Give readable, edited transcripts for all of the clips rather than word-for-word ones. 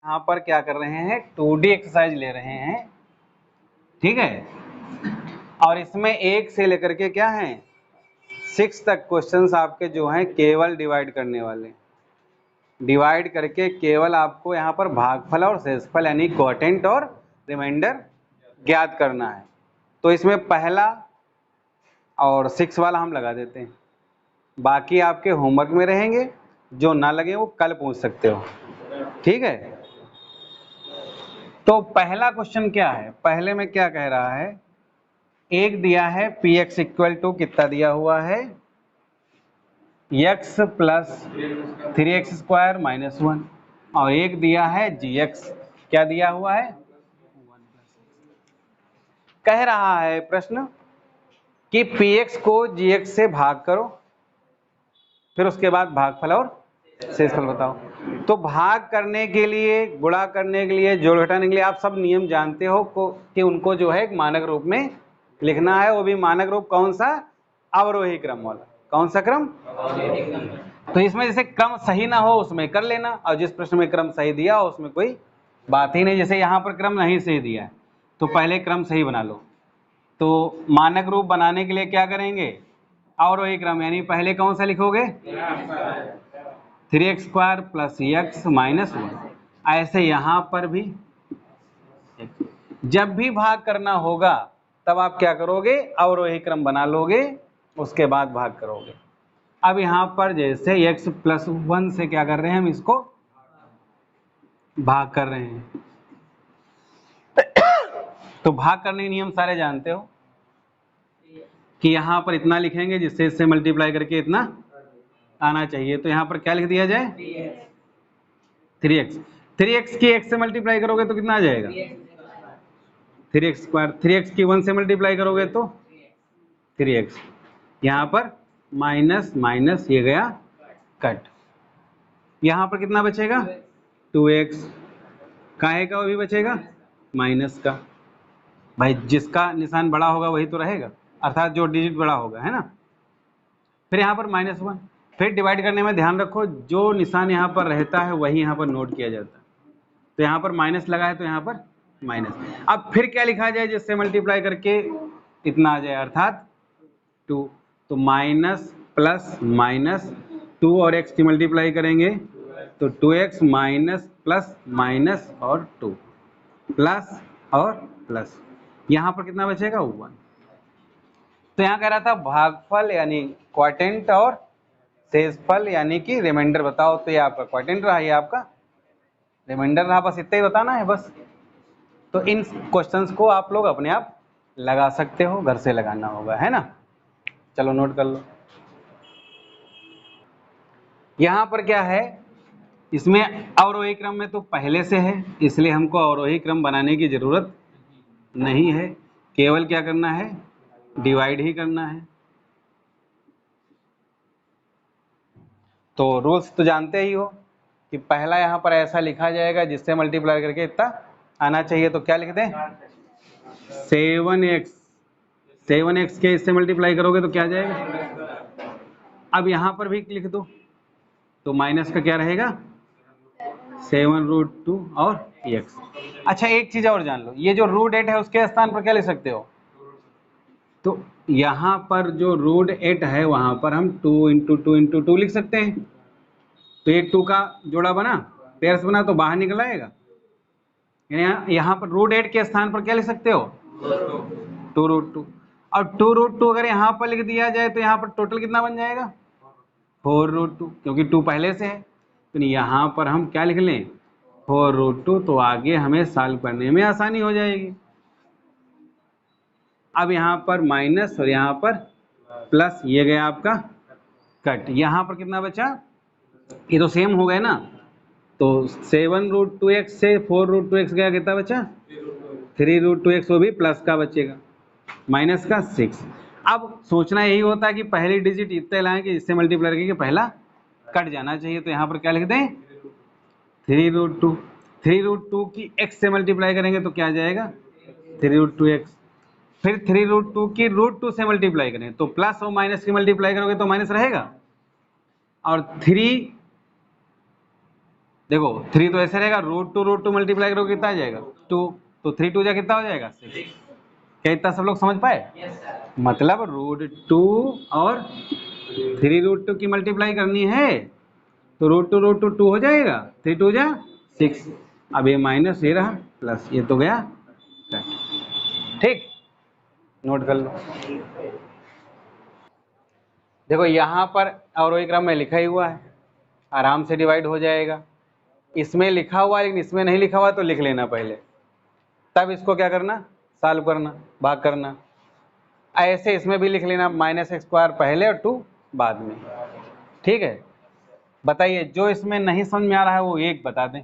यहाँ पर क्या कर रहे हैं, 2D एक्सरसाइज ले रहे हैं, ठीक है। और इसमें 1 से लेकर के क्या है 6 तक क्वेश्चंस आपके जो हैं केवल डिवाइड करने वाले, डिवाइड करके केवल आपको यहाँ पर भागफल और शेषफल यानी क्वोटिएंट और रिमाइंडर ज्ञात करना है। तो इसमें पहला और 6 वाला हम लगा देते हैं, बाकी आपके होमवर्क में रहेंगे, जो ना लगे वो कल पूछ सकते हो, ठीक है। तो पहला क्वेश्चन क्या है, पहले में क्या कह रहा है, एक दिया है पी एक्स इक्वल टू कितना दिया हुआ है x प्लस 3x² माइनस 1, और एक दिया है जी एक्स, क्या दिया हुआ है 1 कह रहा है प्रश्न कि px को gx से भाग करो, फिर उसके बाद भागफल और शेषफल बताओ। तो भाग करने के लिए, गुणा करने के लिए, जोड़ घटाने के लिए आप सब नियम जानते हो कि उनको जो है एक मानक रूप में लिखना है, वो भी मानक रूप कौन सा, अवरोही क्रम वाला। कौन सा क्रम, तो इसमें जैसे क्रम सही ना हो उसमें कर लेना, और जिस प्रश्न में क्रम सही दिया हो उसमें कोई बात ही नहीं। जैसे यहाँ पर क्रम नहीं सही दिया है तो पहले क्रम सही बना लो। तो मानक रूप बनाने के लिए क्या करेंगे, अवरोही क्रम, यानी पहले कौन सा लिखोगे 3x² प्लस x माइनस 1। ऐसे यहाँ पर भी जब भी भाग करना होगा तब आप क्या करोगे, अवरोही क्रम बना लोगे, उसके बाद भाग करोगे। अब यहाँ पर जैसे x प्लस 1 से क्या कर रहे हैं, हम इसको भाग कर रहे हैं। तो भाग करने के नियम सारे जानते हो कि यहाँ पर इतना लिखेंगे जिससे इससे मल्टीप्लाई करके इतना आना चाहिए। तो यहाँ पर क्या लिख दिया जाए 3x, 3x की x से मल्टीप्लाई करोगे तो कितना आ जाएगा 3x², 3x की 1 से मल्टीप्लाई करोगे तो 3x, यहाँ पर माइनस माइनस ये गया कट, यहाँ पर कितना बचेगा 2x, काहे का वो भी बचेगा माइनस का। भाई जिसका निशान बड़ा होगा वही तो रहेगा, अर्थात जो डिजिट बड़ा होगा, है ना। फिर यहाँ पर -1, फिर डिवाइड करने में ध्यान रखो जो निशान यहाँ पर रहता है वही यहाँ पर नोट किया जाता है। तो यहाँ पर माइनस लगा है तो यहाँ पर माइनस। अब फिर क्या लिखा जाए जिससे मल्टीप्लाई करके इतना आ जाए, अर्थात 2। तो माइनस प्लस माइनस 2 और x की मल्टीप्लाई करेंगे तो 2x माइनस प्लस माइनस और 2 प्लस और प्लस, यहाँ पर कितना बचेगा 1। तो यहाँ कह रहा था भागफल यानी क्वोटिएंट और शेषफल यानी कि रिमाइंडर बताओ। तो ये आपका क्वोटिएंट रहा, ये आपका रिमाइंडर रहा, बस इतना ही बताना है बस। तो इन क्वेश्चंस को आप लोग अपने आप लगा सकते हो, घर से लगाना होगा, है ना। चलो नोट कर लो। यहाँ पर क्या है, इसमें अवरोही क्रम में तो पहले से है, इसलिए हमको अवरोही क्रम बनाने की जरूरत नहीं है, केवल क्या करना है डिवाइड ही करना है। तो रूल्स तो जानते ही हो कि पहला यहाँ पर ऐसा लिखा जाएगा जिससे मल्टीप्लाई करके इतना आना चाहिए। तो क्या लिख दें 7x, 7x के इससे मल्टीप्लाई करोगे तो क्या जाएगा। अब यहाँ पर भी लिख दो तो माइनस का क्या रहेगा 7√2 और x। अच्छा एक चीज और जान लो, ये जो √8 है उसके स्थान पर क्या लिख सकते हो, तो यहाँ पर जो √8 है वहां पर हम 2 × 2 × 2 लिख सकते हैं। तो एक 2 का जोड़ा बना, पेयर्स बना तो बाहर निकल आएगा। यहाँ पर √8 के स्थान पर क्या लिख सकते हो 2√2, और 2√2 अगर यहाँ पर लिख दिया जाए तो यहाँ पर टोटल कितना बन जाएगा 4√2, क्योंकि 2 पहले से है। तो यहाँ पर हम क्या लिख लें 4√2, तो आगे हमें सॉल्व करने में आसानी हो जाएगी। अब यहाँ पर माइनस और यहाँ पर प्लस, ये गया आपका कट, यहाँ पर कितना बचा, ये तो सेम हो गए ना। तो 7√2x से 4√2x गया, कितना बचा 3√2x, वो भी प्लस का बचेगा, माइनस का 6। अब सोचना यही होता है कि पहली डिजिट इतने लाएं कि जिससे मल्टीप्लाई करके पहला कट जाना चाहिए। तो यहाँ पर क्या लिख दें 3√2, 3√2 की x से मल्टीप्लाई करेंगे तो क्या आ जाएगा 3√2x, फिर 3√2 की √2 से मल्टीप्लाई करें तो प्लस और माइनस की मल्टीप्लाई करोगे तो माइनस रहेगा, और देखो 3 तो ऐसे रहेगा, रूट टू मल्टीप्लाई करोगे कितना आ जाएगा 2, तो 3 2 जा कितना हो जाएगा 6। क्या इतना सब लोग समझ पाए? मतलब √2 और 3√2 की मल्टीप्लाई करनी है तो √2 2 हो जाएगा, 3 2 जा 6। अब ये माइनस ये रहा प्लस, ये तो गया कट। ठीक, नोट कर लो। देखो यहाँ पर अवरोही क्रम में लिखा ही हुआ है, आराम से डिवाइड हो जाएगा। इसमें लिखा हुआ है लेकिन इसमें नहीं लिखा हुआ तो लिख लेना पहले, तब इसको क्या करना, सॉल्व करना, भाग करना। ऐसे इसमें भी लिख लेना, -x² पहले और 2 बाद में। ठीक है, बताइए जो इसमें नहीं समझ में आ रहा है वो एक बता दें।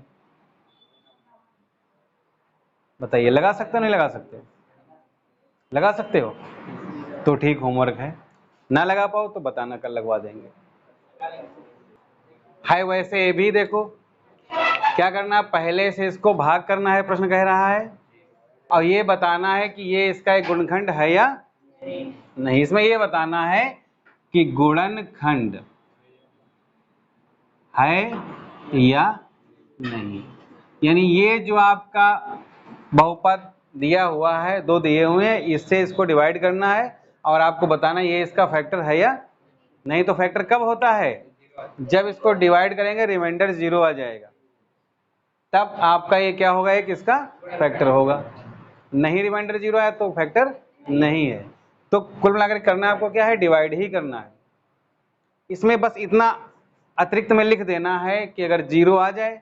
बताइए, लगा सकते हो नहीं लगा सकते हो? लगा सकते हो तो ठीक, होमवर्क है। ना लगा पाओ तो बताना, कल लगवा देंगे। है वैसे ये भी देखो, क्या करना, पहले से इसको भाग करना है, प्रश्न कह रहा है, और ये बताना है कि ये इसका एक गुणनखंड है या नहीं। इसमें ये बताना है कि गुणनखंड है या नहीं। यानी ये जो आपका बहुपद दिया हुआ है, दो दिए हुए हैं, इससे इसको डिवाइड करना है और आपको बताना ये इसका फैक्टर है या नहीं। तो फैक्टर कब होता है, जब इसको डिवाइड करेंगे रिमाइंडर 0 आ जाएगा, तब आपका ये क्या होगा, एक इसका फैक्टर होगा। नहीं रिमाइंडर 0 आया तो फैक्टर नहीं है। तो कुल मिलाकर करना आपको क्या है, डिवाइड ही करना है। इसमें बस इतना अतिरिक्त में लिख देना है कि अगर 0 आ जाए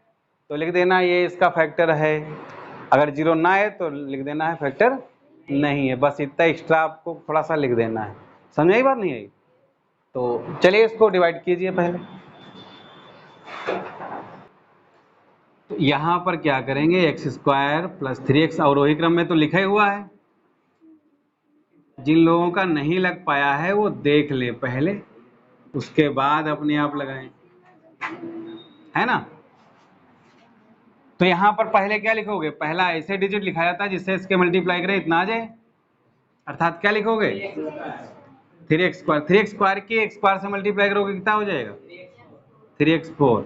तो लिख देना ये इसका फैक्टर है, अगर 0 ना आए तो लिख देना है फैक्टर नहीं है। बस इतना एक्स्ट्रा आपको थोड़ा सा लिख देना है। समझ आई बात नहीं आई? तो चलिए इसको डिवाइड कीजिए पहले। तो यहाँ पर क्या करेंगे, x² + 3x, अवरोही क्रम में तो लिखा ही हुआ है। जिन लोगों का नहीं लग पाया है वो देख ले पहले, उसके बाद अपने आप लगाएं, है ना। तो यहाँ पर पहले क्या लिखोगे, पहला ऐसे डिजिट लिखा जाता है जिससे इसके मल्टीप्लाई करें इतना आ जाए, अर्थात क्या लिखोगे 3x²। 3x² के x² से मल्टीप्लाई करोगे कितना हो जाएगा 3x4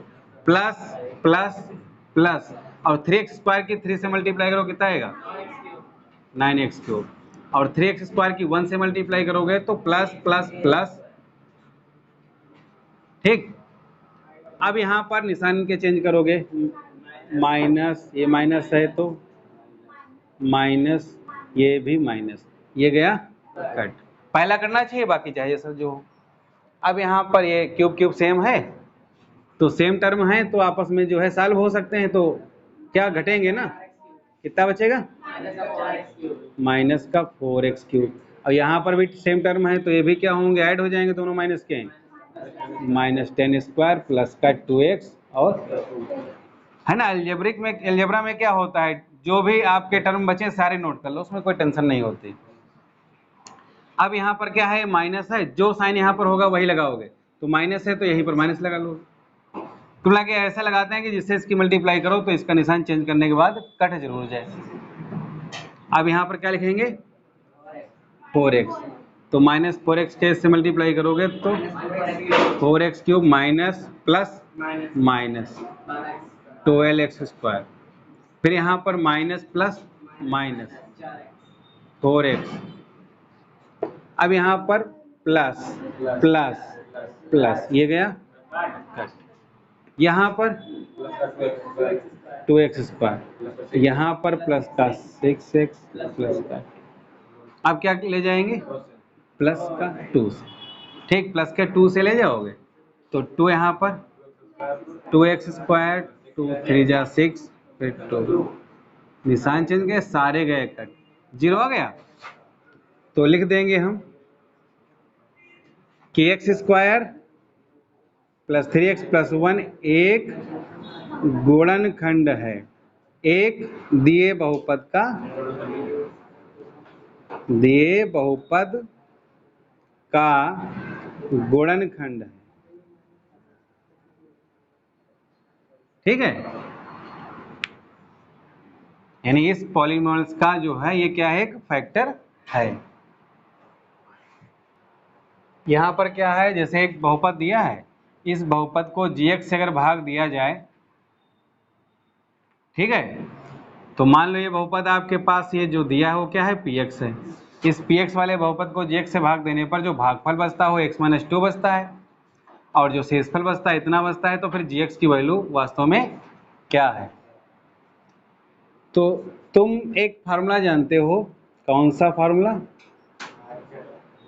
प्लस प्लस प्लस, और 3x² की 3 से मल्टीप्लाई करो कितना आएगा 9x3, और 3x² की 1 से मल्टीप्लाई करोगे तो प्लस प्लस प्लस। ठीक, अब यहाँ पर निशान के चेंज करोगे, माइनस, ये माइनस है तो माइनस, ये भी माइनस, ये गया कट। पहला करना चाहिए, बाकी चाहिए सर जो हो। अब यहाँ पर ये क्यूब क्यूब सेम है तो सेम टर्म है तो आपस में जो है सॉल्व हो सकते हैं, तो क्या घटेंगे ना, कितना बचेगा माइनस का 4x3। और यहाँ पर भी सेम टर्म है तो ये भी क्या होंगे, ऐड हो जाएंगे, दोनों माइनस के हैं, -10² प्लस का 2x, और है ना। एल्जेब्रा में क्या होता है, जो भी आपके टर्म बचे सारे नोट कर लो, उसमें कोई टेंशन नहीं होती। अब यहाँ पर क्या है, माइनस है, जो साइन यहाँ पर होगा वही लगाओगे, तो माइनस है तो यहीं पर माइनस लगा लो। तुम लगे ऐसा लगाते हैं कि जिससे इसकी मल्टीप्लाई करो तो इसका निशान चेंज करने के बाद कट जरूर जाए। अब यहाँ पर क्या लिखेंगे 4x, तो -4x के से मल्टीप्लाई करोगे तो 4x³ minus plus minus 12x², फिर यहाँ पर माइनस प्लस माइनस 4x, अब यहाँ पर प्लस प्लस प्लस, ये गया कट, यहाँ पर 2x², यहाँ पर प्लस का 6x प्लस का, अब क्या ले जाएंगे प्लस का 2 से। ठीक, प्लस के 2 से ले जाओगे तो 2 यहाँ पर 2x², 2 3 जा 6, फिर 2, निशान चेंज गए, सारे गए कट, 0 आ गया। तो लिख देंगे हम कि x² + 3x + 1 एक गुणनखंड है, एक दिए बहुपद का गुणनखंड है। ठीक है, यानी इस पॉलीनॉमियल्स का जो है ये क्या है, एक फैक्टर है। यहाँ पर क्या है, जैसे एक बहुपद दिया है, इस बहुपद को gx से अगर भाग दिया जाए ठीक है। तो मान लो ये बहुपद आपके पास ये जो दिया है वो क्या है, px है। इस px वाले बहुपद को gx से भाग देने पर जो भागफल बचता है वो x - 2 बचता है, और जो शेषफल बचता है इतना बचता है। तो फिर gx की वैल्यू वास्तव में क्या है? तो तुम एक फार्मूला जानते हो, कौन सा फार्मूला?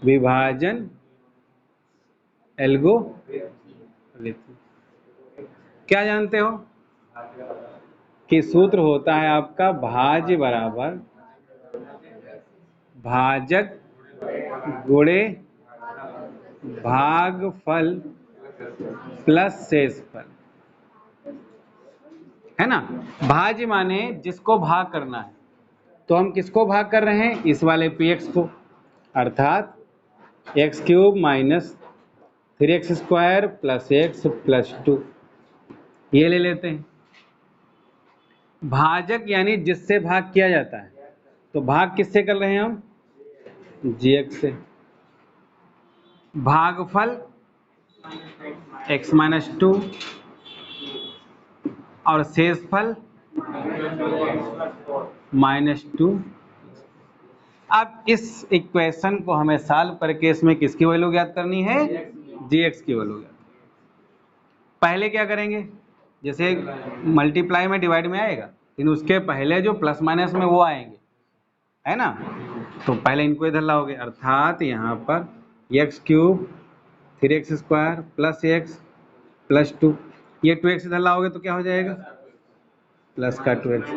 विभाजन एल्गोरिथम। क्या जानते हो कि सूत्र होता है आपका भाज्य बराबर भाजक गुणे भागफल प्लस शेषफल, है ना। भाज्य माने जिसको भाग करना है, तो हम किसको भाग कर रहे हैं? इस वाले px को, अर्थात x³ minus 3x² plus x plus 2, ये ले लेते हैं। भाजक यानी जिससे भाग किया जाता है, तो भाग किससे कर रहे हैं हम? gx से। भागफल x - 2 और शेषफल -2। अब इस इक्वेशन को हमें सॉल्व करके इसमें किसकी वैल्यू ज्ञात करनी है? gx की वैल्यू ज्ञात। पहले क्या करेंगे? जैसे मल्टीप्लाई में डिवाइड में आएगा, लेकिन उसके पहले जो प्लस माइनस में वो आएंगे, है ना। तो पहले इनको इधर लाओगे, अर्थात यहाँ पर x³ 3x² plus x plus 2, ये 2x इधर लाओगे तो क्या हो जाएगा? प्लस का 2x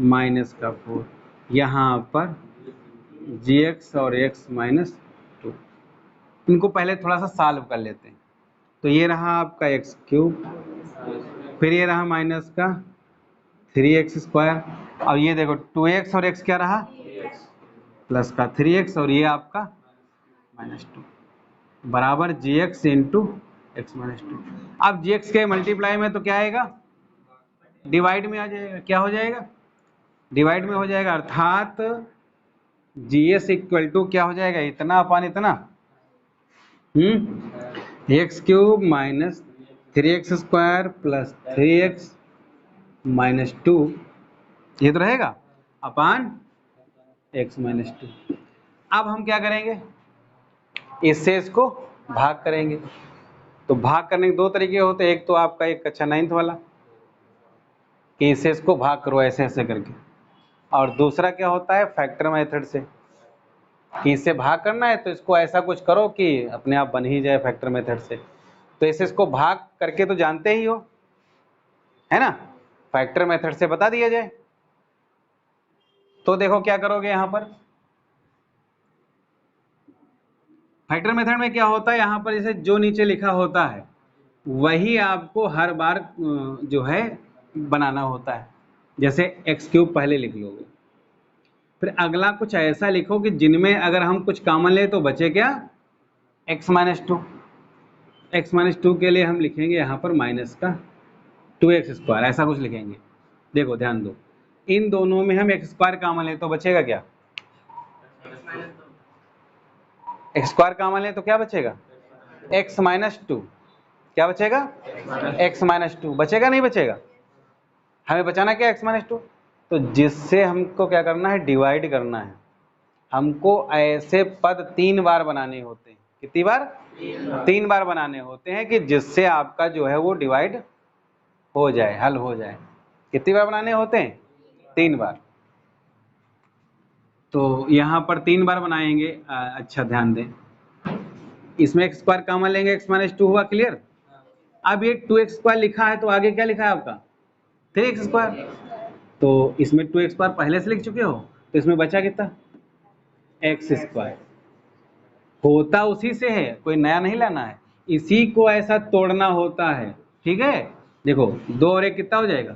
माइनस का 4। यहाँ पर gx और x - 2, इनको पहले थोड़ा सा सॉल्व कर लेते हैं। तो ये रहा आपका x³, फिर ये रहा माइनस का 3x², और ये देखो 2x और x क्या रहा? प्लस का 3x, और ये आपका -2 बराबर gx इंटू x - 2। अब gx के मल्टीप्लाई में तो क्या आएगा? डिवाइड में आ जाएगा। क्या हो जाएगा? डिवाइड में हो जाएगा, अर्थात gs इक्वल टू क्या हो जाएगा? इतना अपान इतना, x³ minus 3x² plus 3x minus 2, ये तो रहेगा, अपान x - 2। अब हम क्या करेंगे? इससे इसको भाग करेंगे। तो भाग करने के दो तरीके होते हैं, एक तो आपका एक कक्षा 9th वाला कि इससे इसको भाग करो ऐसे ऐसे करके, और दूसरा क्या होता है फैक्टर मेथड से, कि इससे भाग करना है तो इसको ऐसा कुछ करो कि अपने आप बन ही जाए फैक्टर मेथड से। तो इससे इसको भाग करके तो जानते ही हो, है ना, फैक्टर मेथड से बता दिया जाए। तो देखो क्या करोगे, यहां पर फैक्टर मेथड में क्या होता है, यहां पर जैसे जो नीचे लिखा होता है वही आपको हर बार जो है बनाना होता है। जैसे x³ पहले लिख लोगे, फिर अगला कुछ ऐसा लिखो कि जिनमें अगर हम कुछ कॉमन ले तो बचे क्या? x - 2। x - 2 के लिए हम लिखेंगे यहाँ पर माइनस का 2x², ऐसा कुछ लिखेंगे। देखो ध्यान दो, इन दोनों में हम x² कॉमन ले तो बचेगा क्या? x² कॉमन ले तो क्या बचेगा? x - 2। क्या बचेगा? x - 2 बचेगा, नहीं बचेगा? हमें बचाना क्या? x - 2। तो जिससे हमको क्या करना है? डिवाइड करना है। हमको ऐसे पद 3 बार बनाने होते हैं। कितनी बार? 3 बार बनाने होते हैं कि जिससे आपका जो है वो डिवाइड हो जाए, हल हो जाए। कितनी बार बनाने होते हैं? 3 बार। तो यहाँ पर 3 बार बनाएंगे। अच्छा ध्यान दें, इसमें x² कॉमन लेंगे, x - 2 हुआ, क्लियर। अब ये 2x² लिखा है तो आगे क्या लिखा है आपका? 3x²। तो इसमें 2x² पहले से लिख चुके हो, तो इसमें बचा कितना? x²। होता उसी से है, कोई नया नहीं लाना है, इसी को ऐसा तोड़ना होता है। ठीक है, देखो 2 और 1 कितना हो जाएगा?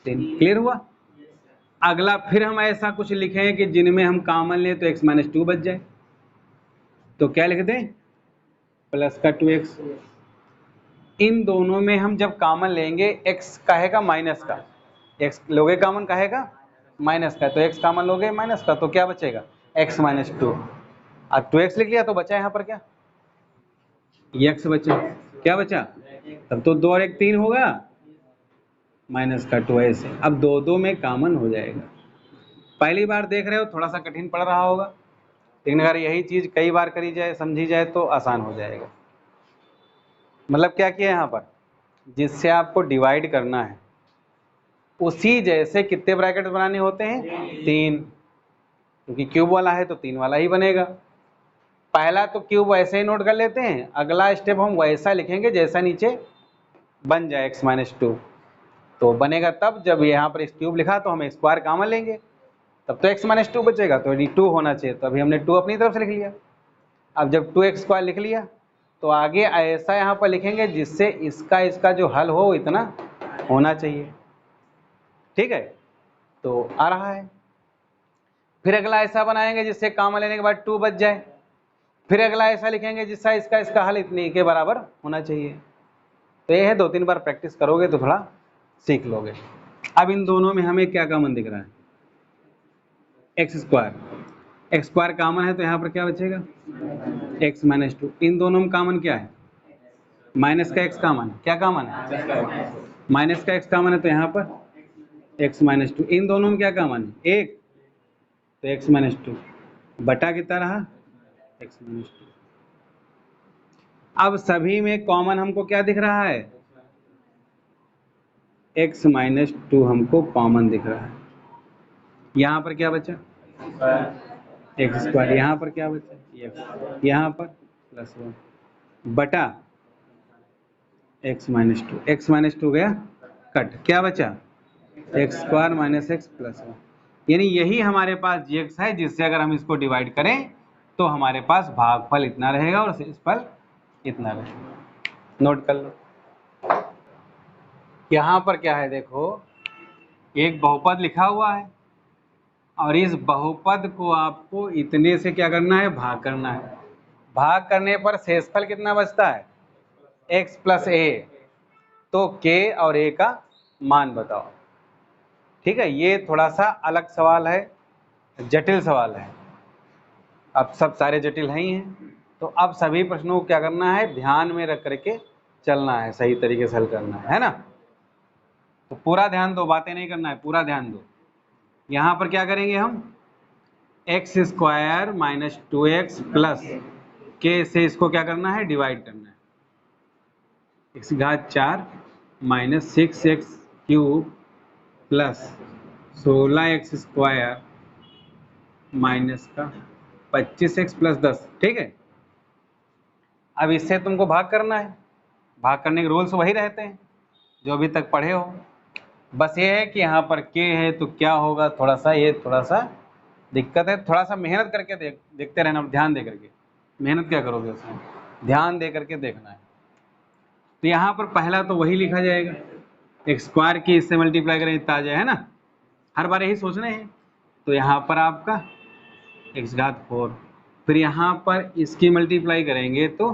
3। क्लियर हुआ? अगला फिर हम ऐसा कुछ लिखें कि जिनमें हम कॉमन लें तो x - 2 बच जाए। तो क्या लिख दें? प्लस का 2x। इन दोनों में हम जब कॉमन लेंगे x कहेगा माइनस का, x लोगे कॉमन कहेगा माइनस का, तो x कॉमन लोगे माइनस का, तो क्या बचेगा? x - 2। अब 2x लिख लिया तो बचा यहाँ पर क्या? x बचा। क्या बचा? तब तो 2 और 1 3 होगा, माइनस का 2 ऐसे। अब दो दो में कॉमन हो जाएगा। पहली बार देख रहे हो थोड़ा सा कठिन पड़ रहा होगा, लेकिन अगर यही चीज़ कई बार करी जाए, समझी जाए तो आसान हो जाएगा। मतलब क्या किया यहाँ पर, जिससे आपको डिवाइड करना है उसी जैसे कितने ब्रैकेट बनाने होते हैं, 3, क्योंकि क्यूब वाला है तो 3 वाला ही बनेगा। पहला तो क्यूब वैसे ही नोट कर लेते हैं, अगला स्टेप हम वैसा लिखेंगे जैसा नीचे बन जाए x-2। तो बनेगा तब जब यहाँ पर इस क्यूब लिखा तो हम स्क्वायर कॉमन लेंगे, तब तो x-2 बचेगा, तो यदि 2 होना चाहिए, तो अभी हमने 2 अपनी तरफ से लिख लिया। अब जब 2x² लिख लिया तो आगे ऐसा यहाँ पर लिखेंगे जिससे इसका जो हल हो इतना होना चाहिए। ठीक है, तो आ रहा है। फिर अगला ऐसा बनाएंगे जिससे कॉमन लेने के बाद 2 बच जाए। फिर अगला ऐसा लिखेंगे जिससे इसका हल इतने के बराबर होना चाहिए। तो ये है, 2-3 बार प्रैक्टिस करोगे तो थोड़ा सीख लोगे। अब इन दोनों में हमें क्या कॉमन दिख रहा है, x² कॉमन है तो यहाँ पर क्या बचेगा, x-2। इन दोनों में कॉमन क्या है, माइनस का x कॉमन है। क्या कॉमन है, माइनस का x कॉमन है, तो यहाँ पर x-2। इन दोनों में क्या कॉमन है, 1, तो x-2 बटा कितना रहा, x-2। अब सभी में कॉमन हमको क्या दिख रहा है, x-2 हमको कॉमन दिख रहा है। यहाँ पर क्या बचा, x²। यहाँ पर क्या बचा, x। यहाँ पर +1 बटा x-2। x-2 गया कट, क्या बचा, x² - x +1। यानी यही हमारे पास gx है, जिससे अगर हम इसको डिवाइड करें तो हमारे पास भागफल इतना रहेगा और शेषफल इतना रहेगा। नोट कर लो। यहाँ पर क्या है, देखो एक बहुपद लिखा हुआ है और इस बहुपद को आपको इतने से क्या करना है, भाग करना है। भाग करने पर शेषफल कितना बचता है, x + a। तो k और a का मान बताओ। ठीक है, ये थोड़ा सा अलग सवाल है, जटिल सवाल है। अब सब सारे जटिल हैं ही हैं, तो अब सभी प्रश्नों को क्या करना है, ध्यान में रख करके चलना है, सही तरीके से हल करना है ना। तो पूरा ध्यान दो, बातें नहीं करना है, पूरा ध्यान दो। यहाँ पर क्या करेंगे हम, x² - 2x प्लस k से इसको क्या करना है, डिवाइड करना है। x⁴ - 6x³ plus 16x² minus का 25x + 10। ठीक है, अब इससे तुमको भाग करना है। भाग करने के रूल्स वही रहते हैं जो अभी तक पढ़े हो। बस ये है कि यहाँ पर k है तो क्या होगा, थोड़ा सा दिक्कत है। थोड़ा सा मेहनत करके देखते रहना, ध्यान दे करके। मेहनत क्या करोगे उसमें, ध्यान दे करके देखना है। तो यहाँ पर पहला तो वही लिखा जाएगा, x² की इससे मल्टीप्लाई करें इतना आ जाए, है ना, हर बार यही सोचना है। तो यहाँ पर आपका x⁴, फिर यहाँ पर इसकी मल्टीप्लाई करेंगे तो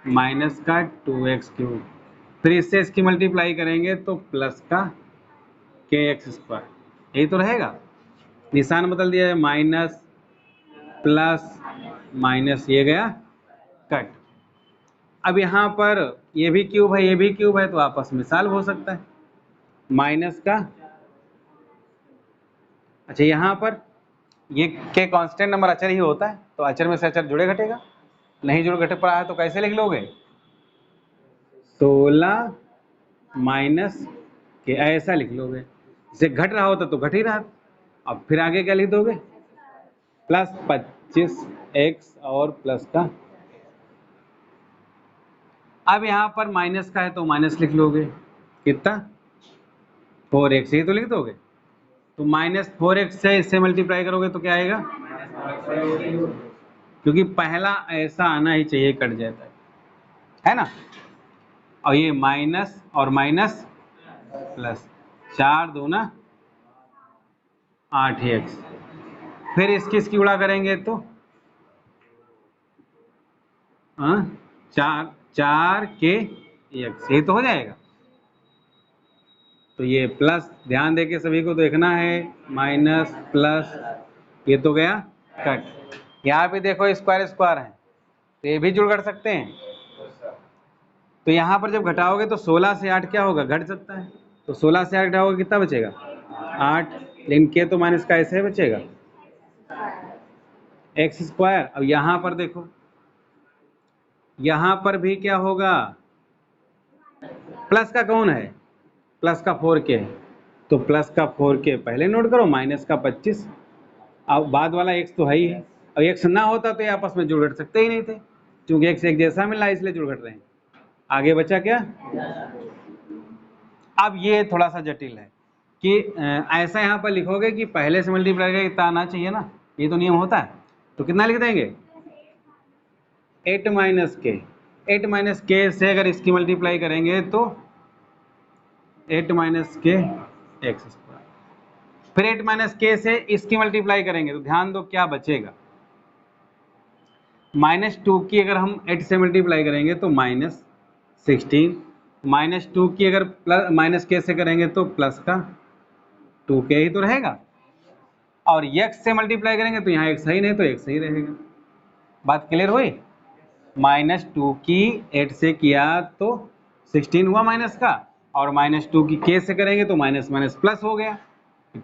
माइनस का 2x³, फिर इससे इसकी मल्टीप्लाई करेंगे तो प्लस का kx²। यही तो रहेगा। निशान बदल दिया है, माइनस प्लस माइनस, ये गया कट। अब यहाँ पर ये भी क्यूब है, ये भी क्यूब है, तो आपस में सॉल्व हो सकता है। माइनस का, अच्छा यहाँ पर ये के कांस्टेंट नंबर अचर ही होता है, तो अचर में से अचर जुड़े घटेगा, नहीं जुड़े घटे पड़ा है तो कैसे लिख लोगे, 16 माइनस के ऐसा लिख लोगे। इसे घट रहा होता तो घट ही रहा। अब फिर आगे क्या लिख दोगे, प्लस 25x और प्लस का। अब यहाँ पर माइनस का है तो माइनस लिख लोगे, कितना, 4x, ये तो लिख दोगे। तो -4x से इससे मल्टीप्लाई करोगे तो क्या आएगा, क्योंकि पहला ऐसा आना ही चाहिए, कट जाता है ना। और ये माइनस और माइनस प्लस, 4 दूना 8x। फिर इसकी गुणा करेंगे तो 4 के x, ये तो हो जाएगा। तो ये प्लस, ध्यान देके सभी को देखना है, माइनस प्लस, ये तो गया कट। यहाँ पे देखो स्क्वायर स्क्वायर है तो ये भी जुड़ कर सकते हैं। तो यहाँ पर जब घटाओगे तो 16 से 8 क्या होगा, घट सकता है। तो 16 से 8 घटाओगे कितना बचेगा 8, लेकिन के तो माइनस का ऐसे ही बचेगा एक्स स्क्वायर। अब यहाँ पर देखो, यहाँ पर भी क्या होगा, प्लस का कौन है, प्लस का 4k है, तो प्लस का 4k पहले नोट करो, माइनस का 25। अब बाद वाला x तो है ही है, अब x ना होता तो ये आपस में जुड़ घट सकते ही नहीं थे, क्योंकि x एक जैसा मिला इसलिए जुड़ घट रहे हैं। आगे बचा क्या, अब ये थोड़ा सा जटिल है कि ऐसा यहाँ पर लिखोगे कि पहले से मल्टीप्लाई करके इतना आना चाहिए ना, ये तो नियम होता है। तो कितना लिख देंगे 8 माइनस के, 8 माइनस के से अगर इसकी मल्टीप्लाई करेंगे तो 8 माइनस के एक्स स्क्वायर, फिर 8 माइनस के से इसकी मल्टीप्लाई करेंगे तो ध्यान दो क्या बचेगा, -2 की अगर हम 8 से मल्टीप्लाई करेंगे तो -16, -2 की अगर प्लस माइनस के से करेंगे तो प्लस का 2k ही तो रहेगा, और x से मल्टीप्लाई करेंगे तो यहाँ x ही नहीं तो x ही रहेगा। बात क्लियर हुई, -2 की 8 से किया तो 16 हुआ माइनस का, और -2 की k से करेंगे तो माइनस माइनस प्लस हो गया,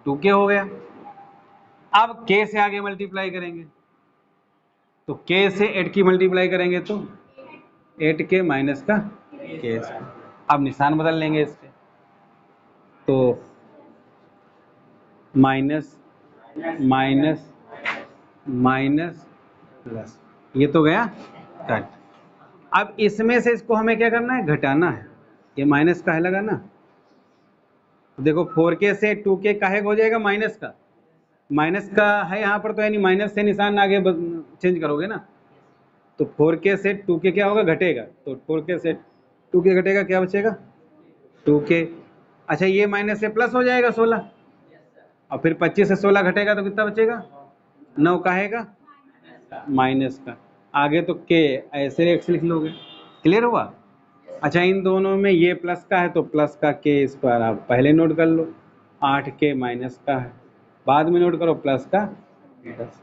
2k हो गया। अब k से आगे मल्टीप्लाई करेंगे तो k से 8 की मल्टीप्लाई करेंगे तो 8k माइनस का k। अब निशान बदल लेंगे इसके, तो माइनस माइनस माइनस प्लस, ये तो गया कट। अब इसमें से इसको हमें क्या करना है, घटाना है, ये माइनस का है लगा ना, तो देखो 4k से 2k काहे हो जाएगा माइनस का, माइनस का है यहाँ पर तो यानी माइनस से निशान आगे चेंज करोगे ना, तो 4k से 2k क्या होगा, घटेगा, तो 4k से 2k घटेगा, क्या बचेगा 2k। अच्छा ये माइनस से प्लस हो जाएगा 16, और फिर 25 से 16 घटेगा तो कितना बचेगा 9 काहेगा माइनस का, आगे तो k ऐसे x लिख लोगे। क्लियर हुआ। अच्छा इन दोनों में ये प्लस का है तो प्लस का k स्क्वायर आप पहले नोट कर लो, 8k माइनस का है बाद में नोट करो प्लस का 10।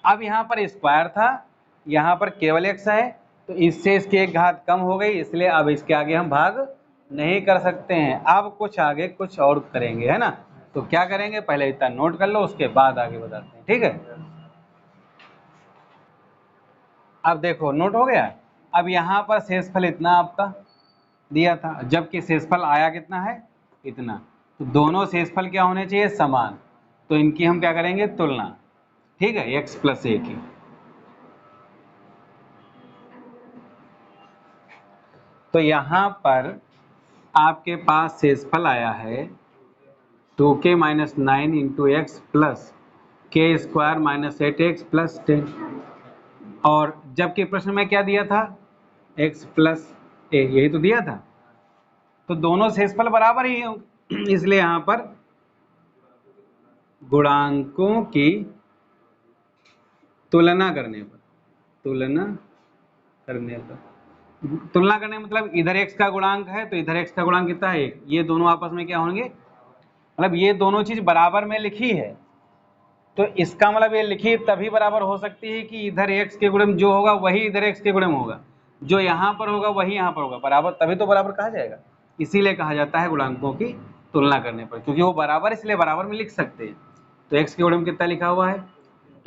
अब यहाँ पर स्क्वायर था, यहाँ पर केवल x है, तो इससे इसकी एक घात कम हो गई, इसलिए अब इसके आगे हम भाग नहीं कर सकते हैं। अब कुछ आगे कुछ और करेंगे, है ना, तो क्या करेंगे पहले इतना नोट कर लो, उसके बाद आगे बताते हैं, ठीक है। अब देखो नोट हो गया, अब यहाँ पर शेषफल इतना आपका दिया था, जबकि शेषफल आया कितना है इतना, तो दोनों शेषफल क्या होने चाहिए समान, तो इनकी हम क्या करेंगे तुलना, ठीक है, x + 1 की। तो यहाँ पर आपके पास शेषफल आया है 2k - 9 × x plus k² - 8x + 10, और जबकि प्रश्न में क्या दिया था x + a, यही तो दिया था, तो दोनों शेषफल बराबर ही हैं, इसलिए यहाँ पर गुणांकों की तुलना करने पर, तुलना करने मतलब इधर x का गुणांक है तो इधर x का गुणांक कितना है 1, ये दोनों आपस में क्या होंगे, मतलब ये दोनों चीज बराबर में लिखी है, तो इसका मतलब ये लिखी तभी बराबर हो सकती है कि इधर x के गुणन जो होगा वही इधर x के गुणन होगा, जो यहाँ पर होगा वही यहाँ पर होगा, बराबर तभी तो बराबर कहा जाएगा। इसीलिए कहा जाता है गुणांकों की तुलना करने पर, क्योंकि वो बराबर इसलिए बराबर में लिख सकते हैं। तो x के गुणन कितना लिखा हुआ है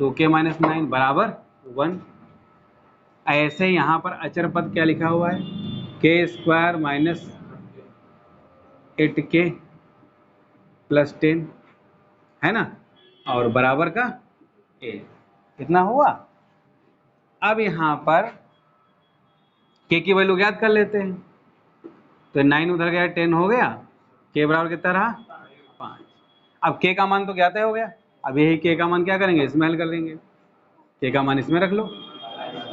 2k - 9 बराबर 1। ऐसे यहाँ पर अचर पद क्या लिखा हुआ है k² - 8k + 10, है ना, और बराबर का a, कितना हुआ। अब यहाँ पर k की वैल्यू ज्ञात कर लेते हैं, तो 9 उधर गया 10 हो गया, k बराबर कितना रहा 5। अब k का मान तो ज्ञात हो गया, अब यही k का मान क्या करेंगे इसमें हल कर लेंगे, k का मान इसमें रख लो,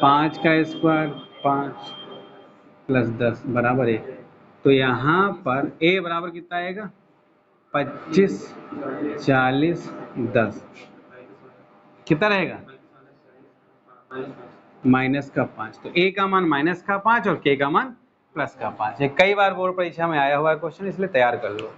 5 का स्क्वायर 5 + 10 बराबर 1, तो यहाँ पर a बराबर कितना आएगा 25 40 10, कितना रहेगा -5, तो a का मान -5 और k का मान +5। ये कई बार बोर्ड परीक्षा में आया हुआ है क्वेश्चन, इसलिए तैयार कर लो।